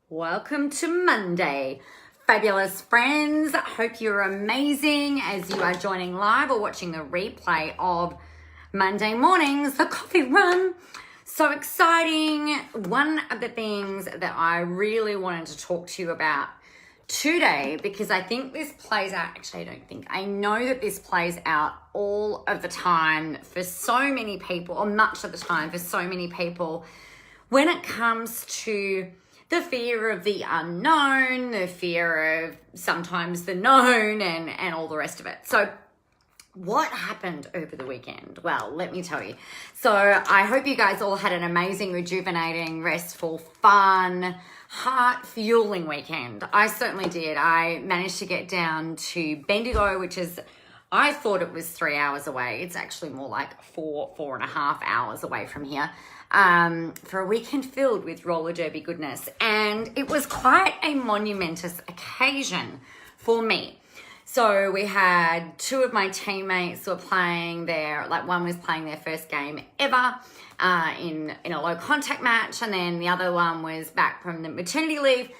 Welcome to Monday, fabulous friends. Hope you're amazing as you are joining live or watching the replay of Monday mornings, the coffee run. So exciting. One of the things that I really wanted to talk to you about today, because I think this plays out, I know that this plays out all of the time for so many people, or much of the time for so many people, when it comes to the fear of the unknown, the fear of sometimes the known, and all the rest of it. So what happened over the weekend? Well, let me tell you. So I hope you guys all had an amazing, rejuvenating, restful, fun, heart-fueling weekend. I certainly did. I managed to get down to Bendigo, which is, I thought it was 3 hours away. It's actually more like 4.5 hours away from here. For a weekend filled with roller derby goodness. And it was quite a monumentous occasion for me. So we had two of my teammates who were playing one was playing their first game ever in a low contact match. And then the other one was back from the maternity leave,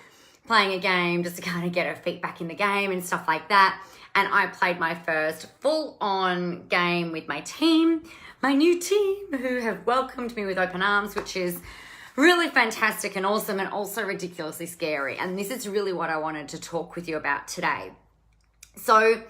playing a game just to kind of get her feet back in the game and stuff like that. And I played my first full-on game with my team, my new team, who have welcomed me with open arms, which is really fantastic and awesome and also ridiculously scary. And this is really what I wanted to talk with you about today. So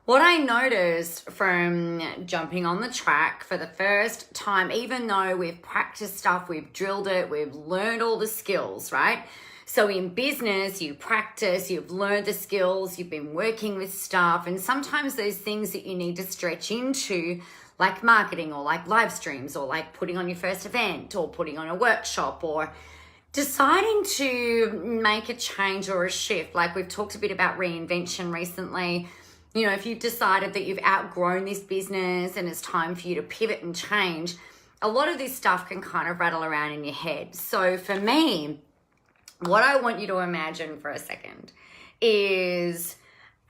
what I noticed from jumping on the track for the first time, even though we've practiced stuff, we've drilled it, we've learned all the skills, right? So in business, you practice, you've learned the skills, you've been working with stuff, and sometimes those things that you need to stretch into, like marketing or like live streams or like putting on your first event or putting on a workshop or deciding to make a change or a shift. Like we've talked a bit about reinvention recently. You know, if you've decided that you've outgrown this business and it's time for you to pivot and change, a lot of this stuff can kind of rattle around in your head. So for me, what I want you to imagine for a second is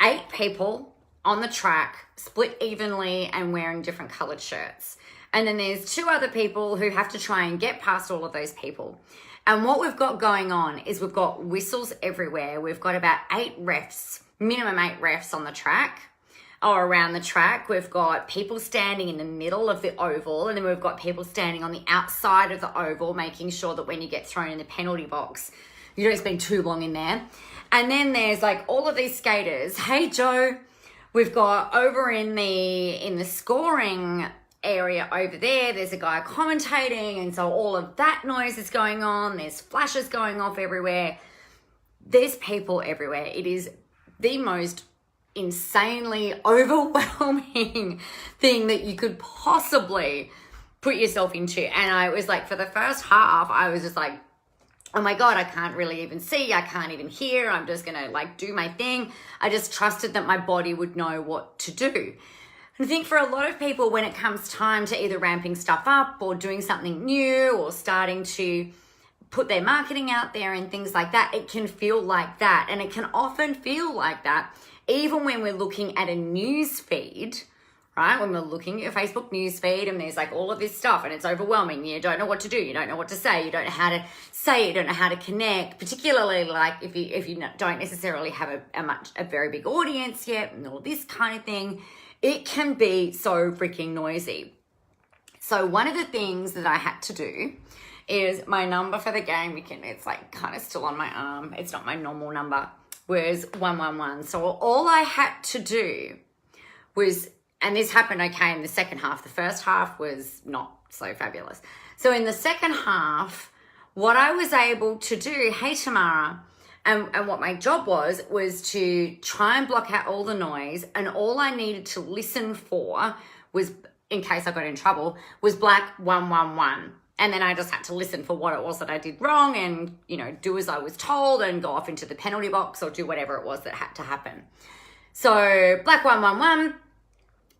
8 people on the track, split evenly and wearing different colored shirts. And then there's 2 other people who have to try and get past all of those people. And what we've got going on is we've got whistles everywhere. We've got about 8 refs, minimum 8 refs on the track or around the track. We've got people standing in the middle of the oval, and then we've got people standing on the outside of the oval, making sure that when you get thrown in the penalty box, you don't spend too long in there. And then there's like all of these skaters. Hey, Joe, we've got over in the scoring area over there's a guy commentating, and so all of that noise is going on. There's flashes going off everywhere. There's people everywhere. It is the most insanely overwhelming thing that you could possibly put yourself into. And I was like, for the first half, I was just like, oh my God, I can't really even see. I can't even hear. I'm just going to like do my thing. I just trusted that my body would know what to do. And I think for a lot of people, when it comes time to either ramping stuff up or doing something new or starting to put their marketing out there and things like that, it can feel like that. And it can often feel like that even when we're looking at a news feed, right? When we're looking at your Facebook news feed and there's like all of this stuff and it's overwhelming. You don't know what to do. You don't know what to say. You don't know how to say it. You don't know how to connect, particularly like if you don't necessarily have a very big audience yet and all this kind of thing. It can be so freaking noisy. So one of the things that I had to do is my number for the game, it's like kind of still on my arm. It's not my normal number, was 111. So all I had to do was, and this happened okay in the second half. The first half was not so fabulous. So in the second half, what I was able to do, hey Tamara, and what my job was to try and block out all the noise, and all I needed to listen for was, in case I got in trouble, was black 111. And then I just had to listen for what it was that I did wrong and, you know, do as I was told and go off into the penalty box or do whatever it was that had to happen. So black 111,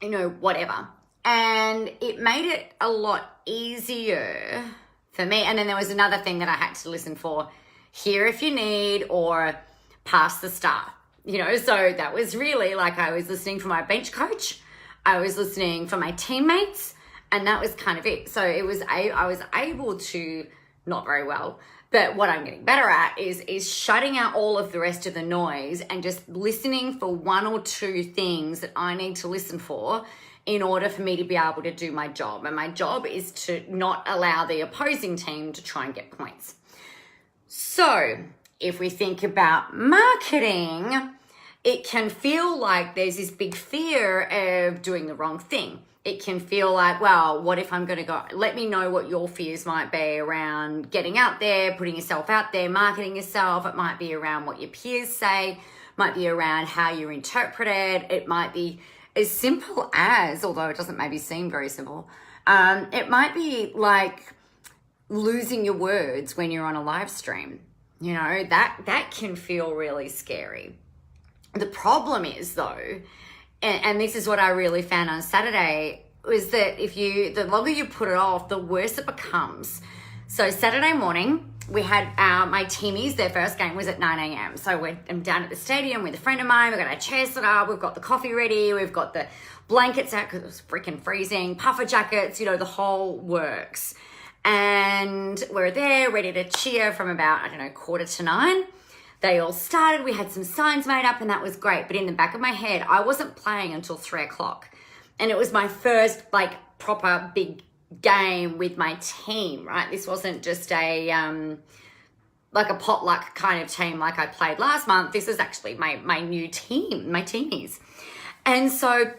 you know, whatever. And it made it a lot easier for me. And then there was another thing that I had to listen for, here if you need, or pass the star, you know. So that was really like I was listening for my bench coach, I was listening for my teammates, and that was kind of it. So I was able to, not very well, But what I'm getting better at is shutting out all of the rest of the noise and just listening for one or two things that I need to listen for in order for me to be able to do my job. And my job is to not allow the opposing team to try and get points. So if we think about marketing, it can feel like there's this big fear of doing the wrong thing. It can feel like, well, what if I'm going to go? Let me know what your fears might be around getting out there, putting yourself out there, marketing yourself. It might be around what your peers say, might be around how you're interpreted. It might be as simple as, although it doesn't maybe seem very simple, it might be like losing your words when you're on a live stream. You know, that can feel really scary. The problem is though, and this is what I really found on Saturday, was that the longer you put it off, the worse it becomes. So Saturday morning, we had my teamies, their first game was at 9 a.m. So I'm down at the stadium with a friend of mine. We've got our chairs set up. We've got the coffee ready. We've got the blankets out because it was freaking freezing, puffer jackets, you know, the whole works. And we're there ready to cheer from about, 8:45. They all started. We had some signs made up and that was great. But in the back of my head, I wasn't playing until 3:00. And it was my first proper big game with my team, right? This wasn't just a potluck kind of team like I played last month. This is actually my new team, my teamies. And so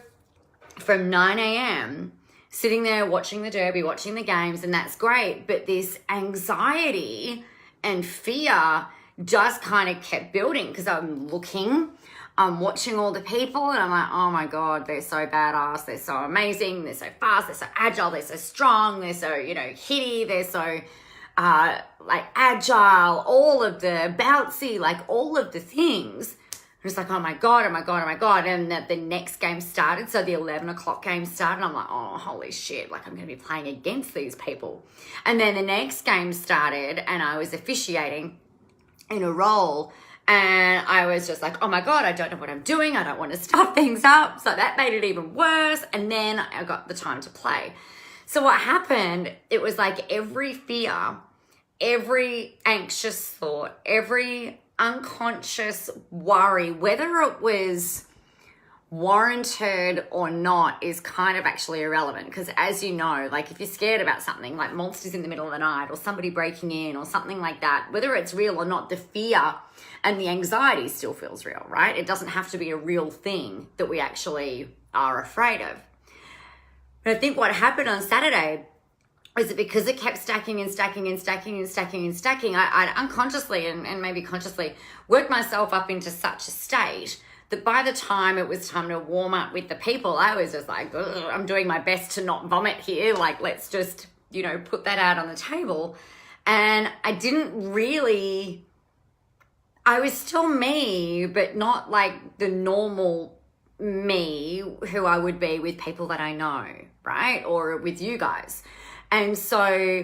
from 9 a.m., sitting there watching the derby, watching the games, and that's great. But this anxiety and fear just kind of kept building because I'm watching all the people and I'm like, oh my God, they're so badass. They're so amazing. They're so fast. They're so agile. They're so strong. They're so, hitty. They're so agile, all of the bouncy, all of the things. I'm just like, oh my God, oh my God, oh my God. And the next game started. So the 11 o'clock game started. I'm like, oh, holy shit. I'm going to be playing against these people. And then the next game started and I was officiating in a role. And I was just like, oh my God, I don't know what I'm doing. I don't want to stuff things up. So that made it even worse. And then I got the time to play. So what happened, it was like every fear, every anxious thought, every unconscious worry, whether it was warranted or not, is kind of actually irrelevant. Because as you know, if you're scared about something like monsters in the middle of the night or somebody breaking in or something like that, whether it's real or not, the fear and the anxiety still feels real, right? It doesn't have to be a real thing that we actually are afraid of. But I think what happened on Saturday is that because it kept stacking and stacking and stacking and stacking and stacking, I unconsciously and maybe consciously worked myself up into such a state that by the time it was time to warm up with the people, I was just like, I'm doing my best to not vomit here. Let's just, put that out on the table. And I didn't really, I was still me, but not the normal me who I would be with people that I know, right? Or with you guys. And so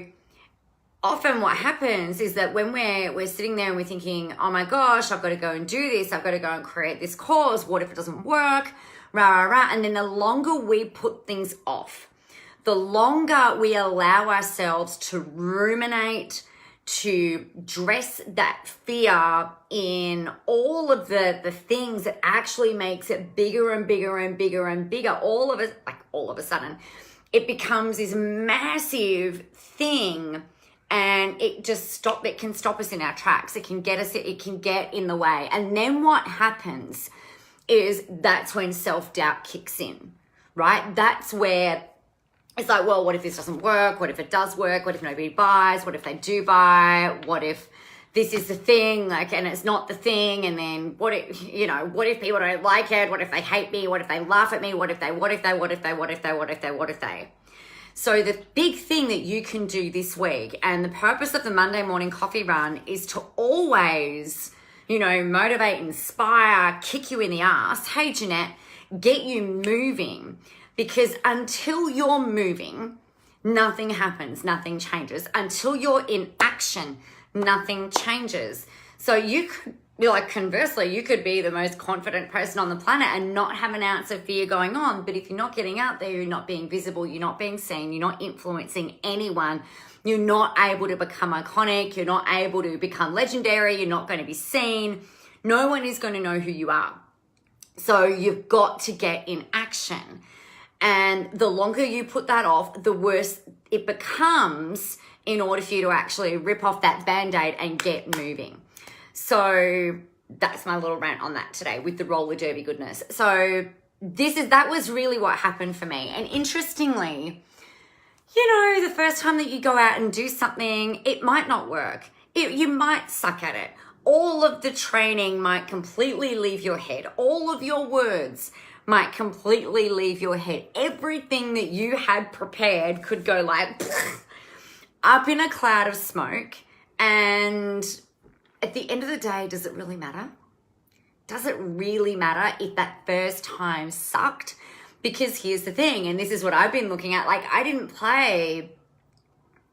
often what happens is that when we're sitting there and we're thinking, oh my gosh, I've got to go and do this. I've got to go and create this cause. What if it doesn't work? Rah, rah, rah. And then the longer we put things off, the longer we allow ourselves to ruminate, to dress that fear in all of the things that actually makes it bigger and bigger and bigger and bigger. All of a sudden, it becomes this massive thing. And it can stop us in our tracks. It can get in the way. And then what happens is that's when self-doubt kicks in, right? That's where it's like, well, what if this doesn't work? What if it does work? What if nobody buys? What if they do buy? What if this is the thing, and it's not the thing? And then what if people don't like it? What if they hate me? What if they laugh at me? What if they? So the big thing that you can do this week, and the purpose of the Monday morning coffee run, is to always, motivate, inspire, kick you in the ass. Hey, Jeanette, get you moving. Because until you're moving, nothing happens, nothing changes. Until you're in action, nothing changes. So you could You're like, conversely, you could be the most confident person on the planet and not have an ounce of fear going on. But if you're not getting out there, you're not being visible, you're not being seen, you're not influencing anyone, you're not able to become iconic, you're not able to become legendary, you're not going to be seen. No one is going to know who you are. So you've got to get in action. And the longer you put that off, the worse it becomes in order for you to actually rip off that Band-Aid and get moving. So that's my little rant on that today with the roller derby goodness. So that was really what happened for me. And interestingly, you know, the first time that you go out and do something, it might not work. You might suck at it. All of the training might completely leave your head. All of your words might completely leave your head. Everything that you had prepared could go like up in a cloud of smoke. And at the end of the day, does it really matter? Does it really matter if that first time sucked? Because here's the thing, and this is what I've been looking at, like I didn't play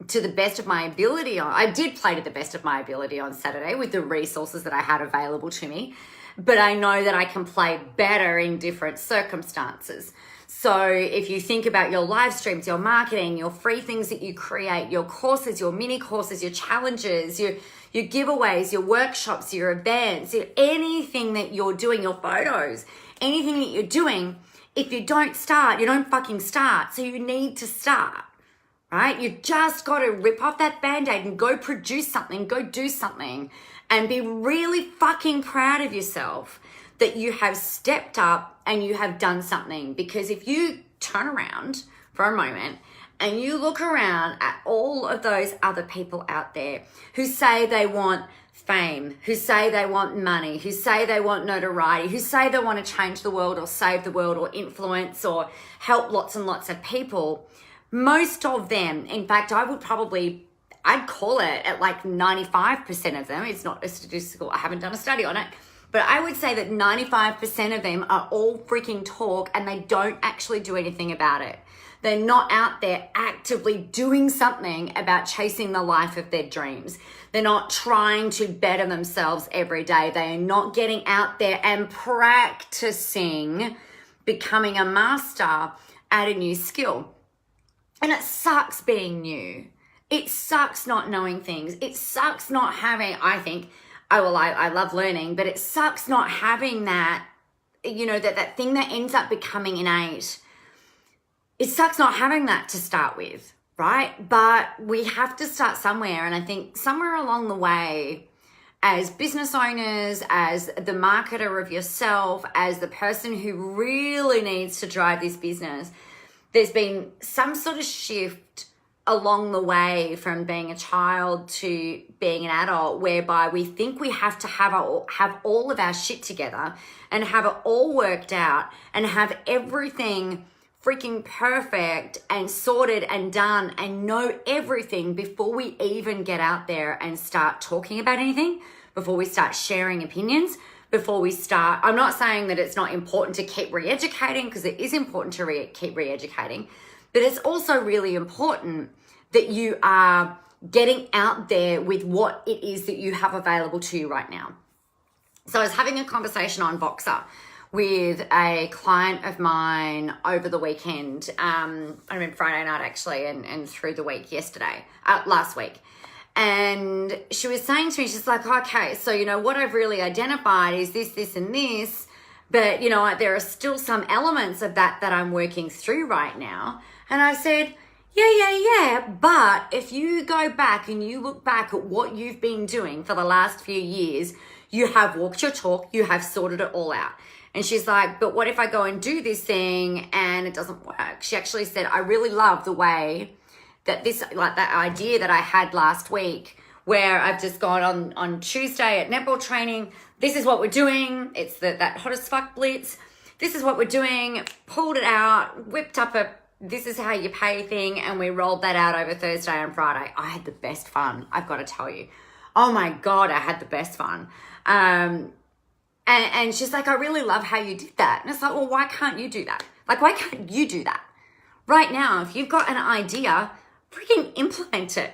to the best of my ability. I did play to the best of my ability on Saturday with the resources that I had available to me, but I know that I can play better in different circumstances. So if you think about your live streams, your marketing, your free things that you create, your courses, your mini courses, your challenges, your giveaways, your workshops, your events, anything that you're doing, your photos, anything that you're doing, if you don't start, you don't fucking start. So you need to start, right? You just got to rip off that Band-Aid and go produce something, go do something, and be really fucking proud of yourself that you have stepped up and you have done something. Because if you turn around for a moment and you look around at all of those other people out there who say they want fame, who say they want money, who say they want notoriety, who say they want to change the world or save the world or influence or help lots and lots of people, most of them, in fact, I'd call it at like 95% of them. It's not a statistical, I haven't done a study on it, but I would say that 95% of them are all freaking talk and they don't actually do anything about it. They're not out there actively doing something about chasing the life of their dreams. They're not trying to better themselves every day. They are not getting out there and practicing becoming a master at a new skill. And it sucks being new. It sucks not knowing things. It sucks not having, I love learning, but it sucks not having that, you know, that thing that ends up becoming innate. It sucks not having that to start with, right? But we have to start somewhere. And I think somewhere along the way, as business owners, as the marketer of yourself, as the person who really needs to drive this business, there's been some sort of shift along the way from being a child to being an adult, whereby we think we have to have all of our shit together and have it all worked out and have everything freaking perfect and sorted and done and know everything before we even get out there and start talking about anything, before we start sharing opinions, before we start. I'm not saying that it's not important to keep re-educating, because it is important to keep re-educating, but it's also really important that you are getting out there with what it is that you have available to you right now. So I was having a conversation on Voxer with a client of mine over the weekend, Friday night actually, and through the week last week. And she was saying to me, she's like, okay, so, you know, what I've really identified is this, this, and this, but, you know, there are still some elements of that I'm working through right now. And I said, yeah, but if you go back and you look back at what you've been doing for the last few years, you have walked your talk, you have sorted it all out. And she's like, but what if I go and do this thing and it doesn't work? She actually said, I really love the way that that idea that I had last week, where I've just gone on Tuesday at netball training. This is what we're doing. It's that hot as fuck blitz. This is what we're doing. Pulled it out, whipped up this is how you pay thing. And we rolled that out over Thursday and Friday. I had the best fun, I've got to tell you. Oh my God, I had the best fun. And she's like, I really love how you did that. And it's like, well, why can't you do that? Like, why can't you do that? Right now, if you've got an idea, freaking implement it.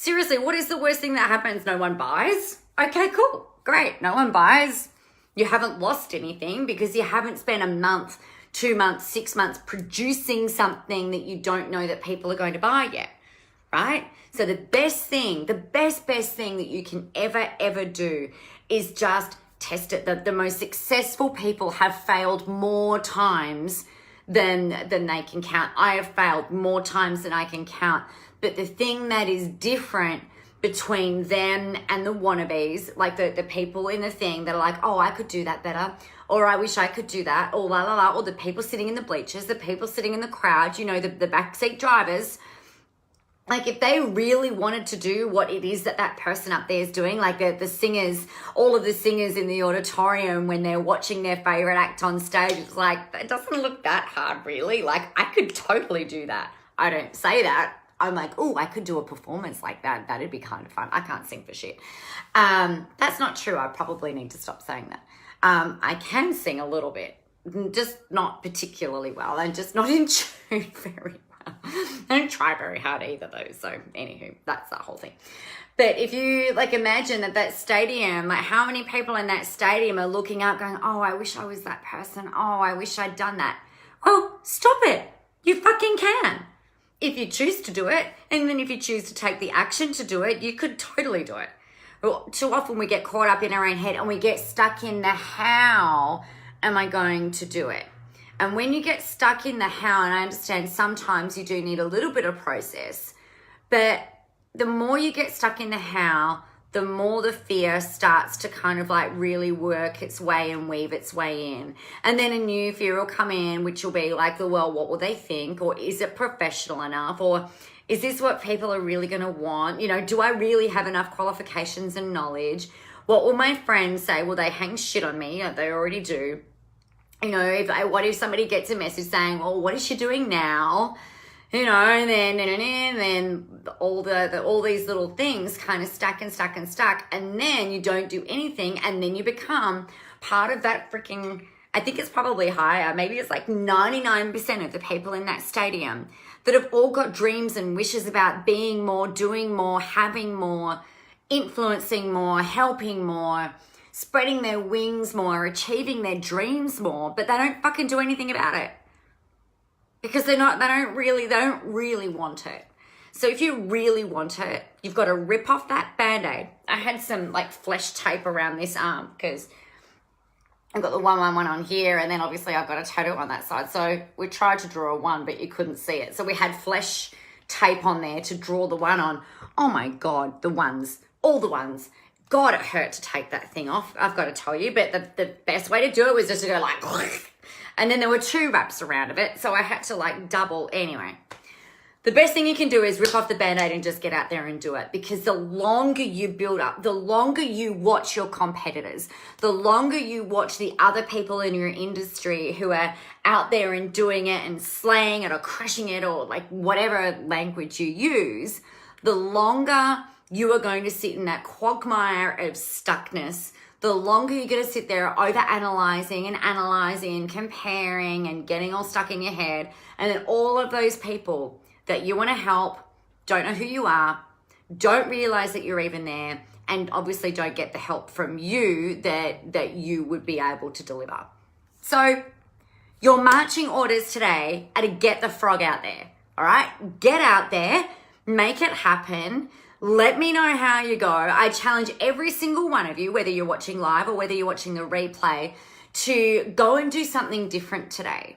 Seriously, what is the worst thing that happens? No one buys? Okay, cool. Great. No one buys. You haven't lost anything because you haven't spent a month, 2 months, 6 months producing something that you don't know that people are going to buy yet, right? So the best thing, the best thing that you can ever do is just test it. The most successful people have failed more times than they can count. I have failed more times than I can count. But the thing that is different between them and the wannabes, like the people in the thing that are like, oh, I could do that better, or I wish I could do that, or la la la, or the people sitting in the bleachers, the people sitting in the crowd, you know, the backseat drivers. Like if they really wanted to do what it is that person up there is doing, like the singers, all of the singers in the auditorium when they're watching their favorite act on stage, it's like, it doesn't look that hard really. Like I could totally do that. I don't say that. I'm like, oh, I could do a performance like that. That'd be kind of fun. I can't sing for shit. That's not true. I probably need to stop saying that. I can sing a little bit, just not particularly well. I'm just not in tune very well. I don't try very hard either though. So anywho, that's that whole thing. But if you like imagine that stadium, like how many people in that stadium are looking up going, oh, I wish I was that person. Oh, I wish I'd done that. Well, stop it. You fucking can. If you choose to do it, and then if you choose to take the action to do it, you could totally do it. Well, too often we get caught up in our own head and we get stuck in the how am I going to do it? And when you get stuck in the how, and I understand sometimes you do need a little bit of process, but the more you get stuck in the how, the more the fear starts to kind of like really work its way and weave its way in. And then a new fear will come in, which will be like, well, what will they think? Or is it professional enough? Or is this what people are really going to want? You know, do I really have enough qualifications and knowledge? What will my friends say? Will they hang shit on me? They already do. You know, what if somebody gets a message saying, well, what is she doing now? You know, and then all these little things kind of stack, and then you don't do anything, and then you become part of that freaking, I think it's probably higher, maybe it's like 99% of the people in that stadium that have all got dreams and wishes about being more, doing more, having more, influencing more, helping more, spreading their wings more, achieving their dreams more, but they don't fucking do anything about it. Because they don't really want it. So if you really want it, you've got to rip off that Band-Aid. I had some like flesh tape around this arm because I've got the 111 on here, and then obviously I've got a tattoo on that side. So we tried to draw a 1, but you couldn't see it. So we had flesh tape on there to draw the 1 on. Oh my God, the ones, all the ones. God, it hurt to take that thing off, I've got to tell you. But the best way to do it was just to go like, and then there were 2 wraps around of it. So I had to like double. Anyway, the best thing you can do is rip off the Band-Aid and just get out there and do it. Because the longer you build up, the longer you watch your competitors, the longer you watch the other people in your industry who are out there and doing it and slaying it or crushing it or like whatever language you use, the longer you are going to sit in that quagmire of stuckness. The longer you're going to sit there over-analyzing and analyzing, comparing and getting all stuck in your head. And then all of those people that you want to help don't know who you are, don't realize that you're even there, and obviously don't get the help from you that you would be able to deliver. So your marching orders today are to get the frog out there, all right? Get out there, make it happen. Let me know how you go. I challenge every single one of you, whether you're watching live or whether you're watching the replay, to go and do something different today.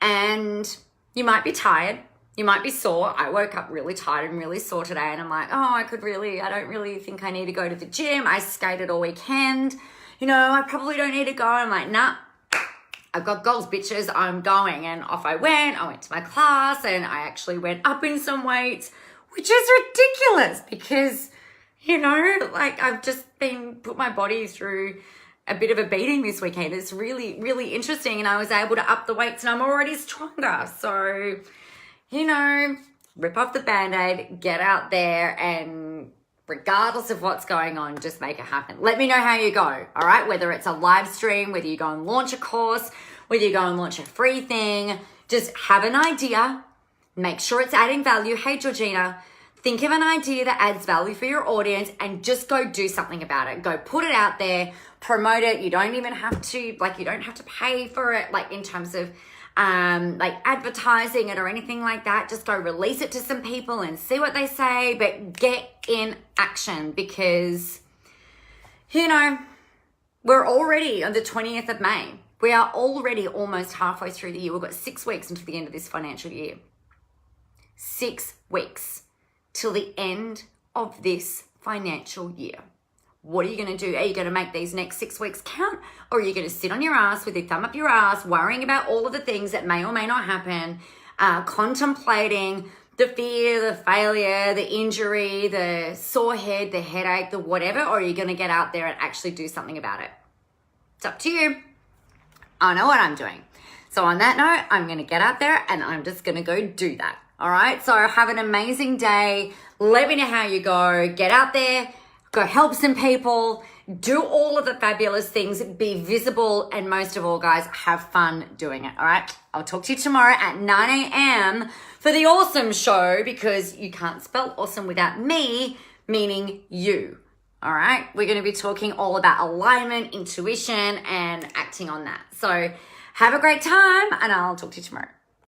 And you might be tired. You might be sore. I woke up really tired and really sore today, and I'm like, oh, I don't really think I need to go to the gym. I skated all weekend. You know, I probably don't need to go. I'm like, nah, I've got goals, bitches. I'm going. And off I went to my class, and I actually went up in some weights, which is ridiculous because, you know, like I've just put my body through a bit of a beating this weekend. It's really, really interesting. And I was able to up the weights and I'm already stronger. So, you know, rip off the Band-Aid, get out there, and regardless of what's going on, just make it happen. Let me know how you go, all right? Whether it's a live stream, whether you go and launch a course, whether you go and launch a free thing, just have an idea. Make sure it's adding value. Hey, Georgina, Think of an idea that adds value for your audience and just go do something about it. Go put it out there, promote it. You don't even have to, you don't have to pay for it, in terms of advertising it or anything like that. Just go release it to some people and see what they say, but get in action because, we're already on the 20th of May. We are already almost halfway through the year. We've got 6 weeks until the end of this financial year. 6 weeks till the end of this financial year. What are you going to do? Are you going to make these next 6 weeks count? Or are you going to sit on your ass with your thumb up your ass, worrying about all of the things that may or may not happen, contemplating the fear, the failure, the injury, the sore head, the headache, the whatever? Or are you going to get out there and actually do something about it? It's up to you. I know what I'm doing. So on that note, I'm going to get out there and I'm just going to go do that. All right. So have an amazing day. Let me know how you go. Get out there, go help some people, do all of the fabulous things, be visible. And most of all, guys, have fun doing it. All right. I'll talk to you tomorrow at 9 a.m. for the awesome show because you can't spell awesome without me, meaning you. All right. We're going to be talking all about alignment, intuition, and acting on that. So have a great time and I'll talk to you tomorrow.